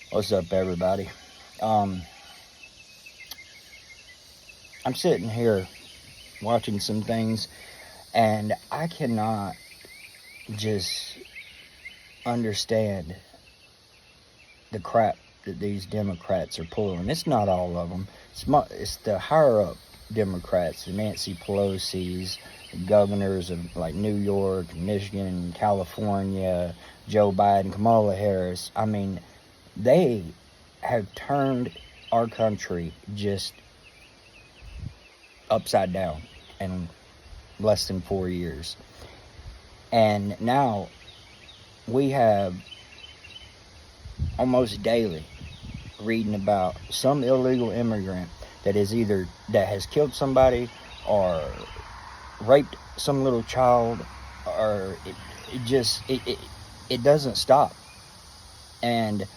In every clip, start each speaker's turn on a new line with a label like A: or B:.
A: What's up, everybody? Um, I'm sitting here watching some things, and I cannot just understand the crap that these Democrats are pulling. It's not all of them. It's the higher up Democrats, the Nancy Pelosi's, the governors of like New York, Michigan, California, Joe Biden, Kamala Harris. I mean, they have turned our country just upside down in less than 4 years. And now we have almost daily reading about some illegal immigrant that has killed somebody or raped some little child, or it doesn't stop. And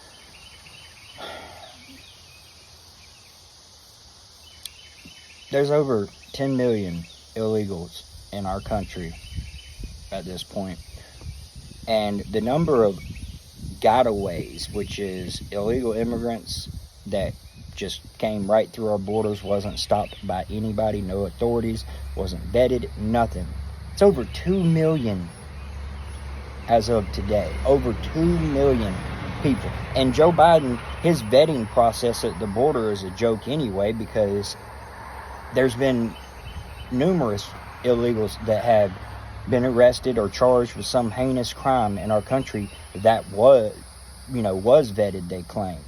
A: there's over 10 million illegals in our country at this point. And the number of gotaways, which is illegal immigrants that just came right through our borders, wasn't stopped by anybody, no authorities, wasn't vetted, nothing. It's over 2 million as of today. Over 2 million people. And Joe Biden, his vetting process at the border is a joke anyway, because there's been numerous illegals that have been arrested or charged with some heinous crime in our country that was vetted, they claim.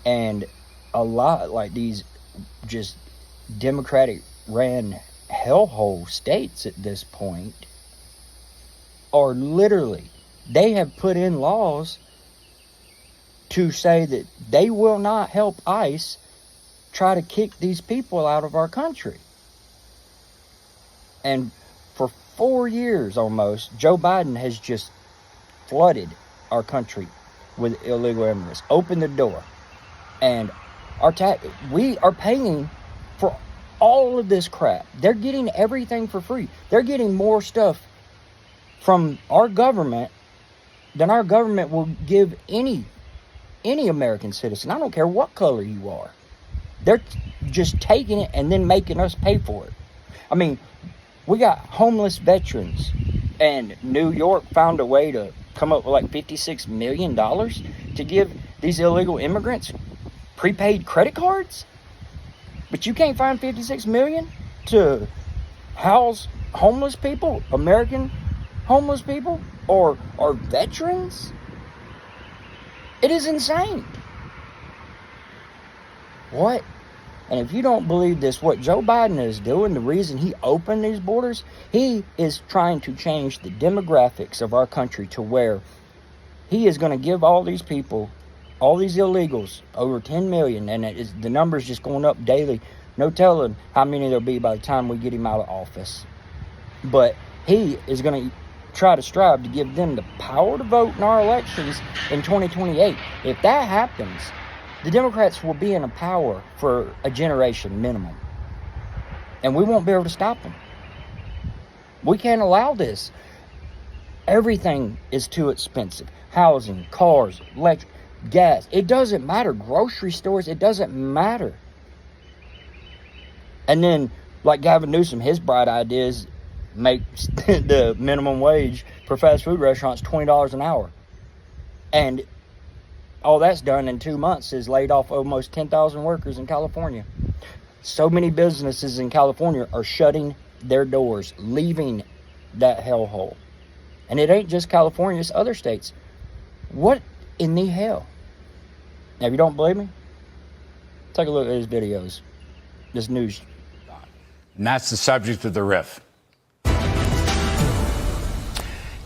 A: And a lot like these just Democratic ran hellhole states at this point are literally, they have put in laws to say that they will not help ICE try to kick these people out of our country. And for 4 years almost, Joe Biden has just flooded our country with illegal immigrants. Opened the door. And we are paying for all of this crap. They're getting everything for free. They're getting more stuff from our government than our government will give any American citizen. I don't care what color you are. They're just taking it and then making us pay for it. I mean, we got homeless veterans, and New York found a way to come up with like $56 million to give these illegal immigrants prepaid credit cards. But you can't find $56 million to house homeless people, American homeless people, or veterans. It is insane. What? And if you don't believe this, what Joe Biden is doing, the reason he opened these borders, he is trying to change the demographics of our country to where he is going to give all these people, all these illegals, over 10 million, and the number's just going up daily. No telling how many there'll be by the time we get him out of office. But he is going to try to strive to give them the power to vote in our elections in 2028. If that happens, the Democrats will be in a power for a generation minimum. And we won't be able to stop them. We can't allow this. Everything is too expensive. Housing, cars, electric, gas. It doesn't matter. Grocery stores, it doesn't matter. And then, like Gavin Newsom, his bright idea is make the minimum wage for fast food restaurants $20 an hour. And all that's done in 2 months is laid off almost 10,000 workers in California. So many businesses in California are shutting their doors, leaving that hellhole. And it ain't just California, it's other states. What in the hell? Now, if you don't believe me, take a look at these videos, this news.
B: And that's the subject of the riff.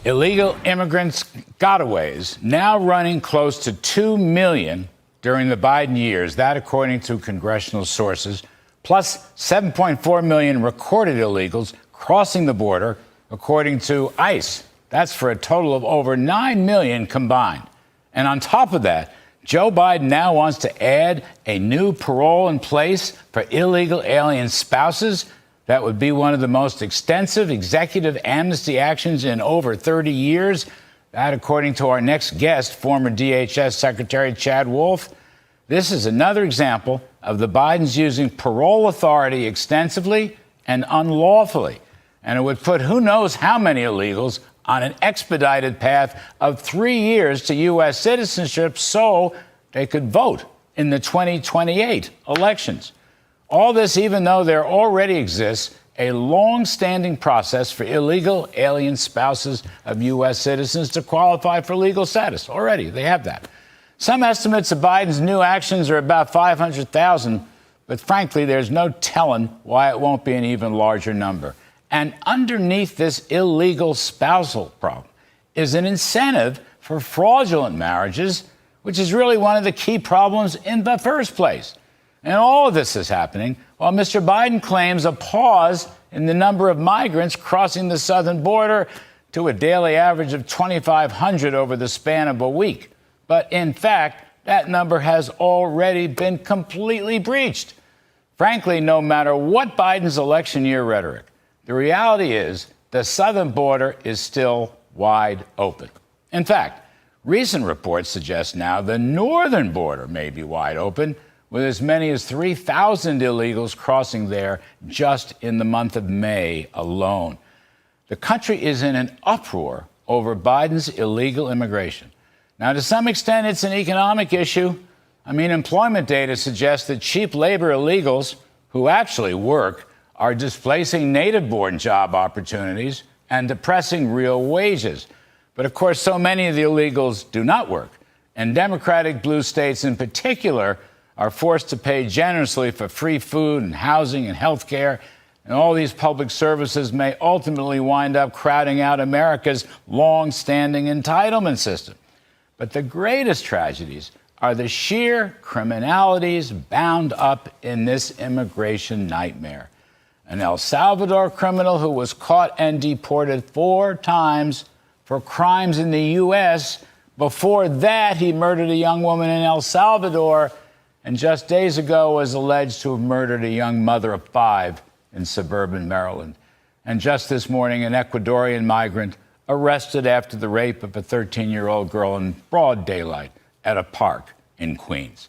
B: Illegal immigrants' gotaways now running close to 2 million during the Biden years. That, according to congressional sources, plus 7.4 million recorded illegals crossing the border, according to ICE. That's for a total of over 9 million combined. And on top of that, Joe Biden now wants to add a new parole in place for illegal alien spouses. That would be one of the most extensive executive amnesty actions in over 30 years. That, according to our next guest, former DHS Secretary Chad Wolf. This is another example of the Bidens using parole authority extensively and unlawfully. And it would put who knows how many illegals on an expedited path of 3 years to U.S. citizenship so they could vote in the 2028 elections. All this even though there already exists a long-standing process for illegal alien spouses of U.S. citizens to qualify for legal status. Already, they have that. Some estimates of Biden's new actions are about 500,000, but frankly, there's no telling why it won't be an even larger number. And underneath this illegal spousal problem is an incentive for fraudulent marriages, which is really one of the key problems in the first place. And all of this is happening while Mr. Biden claims a pause in the number of migrants crossing the southern border to a daily average of 2,500 over the span of a week. But in fact, that number has already been completely breached. Frankly, no matter what Biden's election year rhetoric, the reality is the southern border is still wide open. In fact, recent reports suggest now the northern border may be wide open, with as many as 3,000 illegals crossing there just in the month of May alone. The country is in an uproar over Biden's illegal immigration. Now, to some extent, it's an economic issue. Employment data suggests that cheap labor illegals who actually work are displacing native-born job opportunities and depressing real wages. But of course, so many of the illegals do not work, and Democratic blue states in particular are forced to pay generously for free food and housing and health care, and all these public services may ultimately wind up crowding out America's long-standing entitlement system. But the greatest tragedies are the sheer criminalities bound up in this immigration nightmare. An El Salvador criminal who was caught and deported 4 times for crimes in the U.S. Before that, he murdered a young woman in El Salvador, and just days ago was alleged to have murdered a young mother of 5 in suburban Maryland. And just this morning, an Ecuadorian migrant arrested after the rape of a 13-year-old girl in broad daylight at a park in Queens.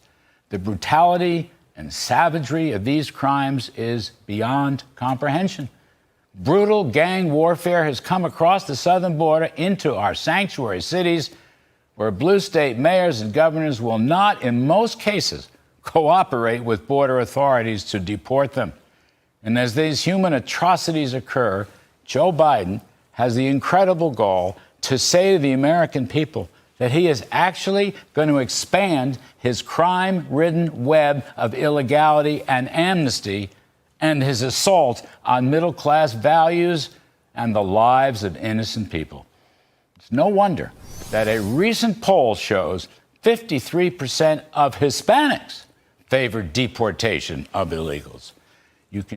B: The brutality and savagery of these crimes is beyond comprehension. Brutal gang warfare has come across the southern border into our sanctuary cities, where blue state mayors and governors will not, in most cases, cooperate with border authorities to deport them. And as these human atrocities occur, Joe Biden has the incredible goal to say to the American people that he is actually going to expand his crime-ridden web of illegality and amnesty and his assault on middle-class values and the lives of innocent people. It's no wonder that a recent poll shows 53% of Hispanics favor deportation of illegals.